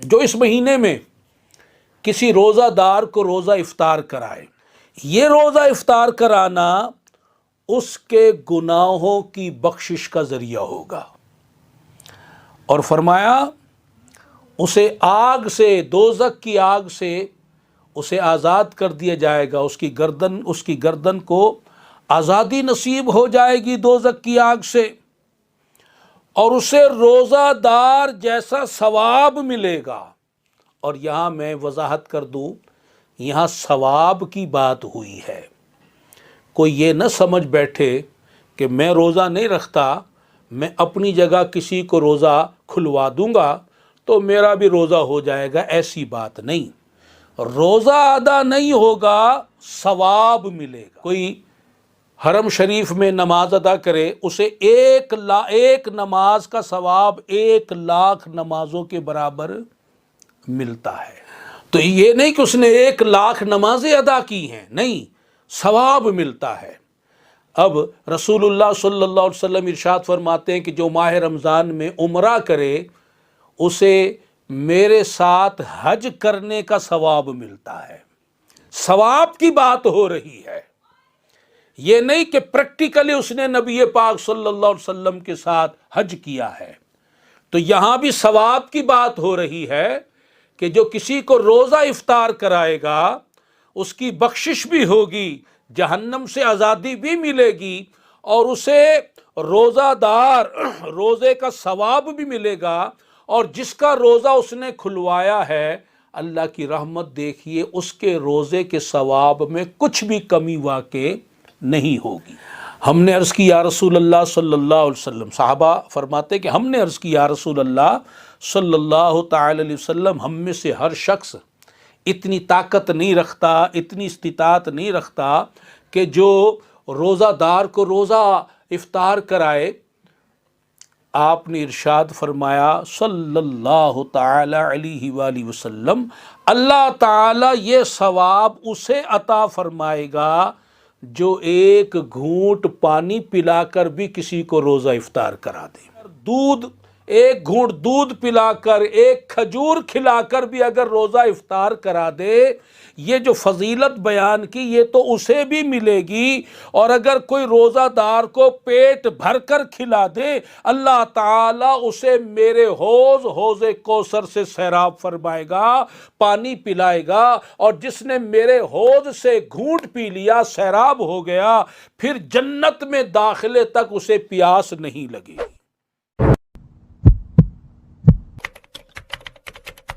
جو اس مہینے میں کسی روزہ دار کو روزہ افطار کرائے، یہ روزہ افطار کرانا اس کے گناہوں کی بخشش کا ذریعہ ہوگا، اور فرمایا اسے آگ سے، دوزخ کی آگ سے اسے آزاد کر دیا جائے گا، اس کی گردن کو آزادی نصیب ہو جائے گی دوزخ کی آگ سے، اور اسے روزہ دار جیسا ثواب ملے گا۔ اور یہاں میں وضاحت کر دوں، یہاں ثواب کی بات ہوئی ہے۔ کوئی یہ نہ سمجھ بیٹھے کہ میں روزہ نہیں رکھتا، میں اپنی جگہ کسی کو روزہ کھلوا دوں گا تو میرا بھی روزہ ہو جائے گا، ایسی بات نہیں۔ روزہ ادا نہیں ہوگا، ثواب ملے گا۔ کوئی حرم شریف میں نماز ادا کرے، اسے ایک نماز کا ثواب 1,00,000 نمازوں کے برابر ملتا ہے۔ تو یہ نہیں کہ اس نے 1,00,000 نمازیں ادا کی ہیں، نہیں، ثواب ملتا ہے۔ اب رسول اللہ صلی اللہ علیہ وسلم ارشاد فرماتے ہیں کہ جو ماہ رمضان میں عمرہ کرے اسے میرے ساتھ حج کرنے کا ثواب ملتا ہے۔ ثواب کی بات ہو رہی ہے، یہ نہیں کہ پریکٹیکلی اس نے نبی پاک صلی اللہ علیہ وسلم کے ساتھ حج کیا ہے۔ تو یہاں بھی ثواب کی بات ہو رہی ہے کہ جو کسی کو روزہ افطار کرائے گا اس کی بخشش بھی ہوگی، جہنم سے آزادی بھی ملے گی، اور اسے روزہ دار روزے کا ثواب بھی ملے گا، اور جس کا روزہ اس نے کھلوایا ہے اللہ کی رحمت دیکھیے اس کے روزے کے ثواب میں کچھ بھی کمی واقع نہیں ہوگی۔ ہم نے عرض کی یا رسول اللہ صلی اللہ علیہ وسلم، صحابہ فرماتے کہ ہم نے عرض کی یا رسول اللہ صلی اللہ تعالی علیہ وسلم، ہم میں سے ہر شخص اتنی طاقت نہیں رکھتا، اتنی استطاعت نہیں رکھتا کہ جو روزہ دار کو روزہ افطار کرائے۔ آپ نے ارشاد فرمایا صلی اللہ تعالی علیہ وآلہ وسلم، اللہ تعالی یہ ثواب اسے عطا فرمائے گا جو ایک گھونٹ پانی پلا کر بھی کسی کو روزہ افطار کرا دے، ایک گھونٹ دودھ پلا کر، ایک کھجور کھلا کر بھی اگر روزہ افطار کرا دے، یہ جو فضیلت بیان کی یہ تو اسے بھی ملے گی، اور اگر کوئی روزہ دار کو پیٹ بھر کر کھلا دے اللہ تعالیٰ اسے میرے حوض کوثر سے سیراب فرمائے گا، پانی پلائے گا، اور جس نے میرے حوض سے گھونٹ پی لیا سیراب ہو گیا، پھر جنت میں داخلے تک اسے پیاس نہیں لگے گی۔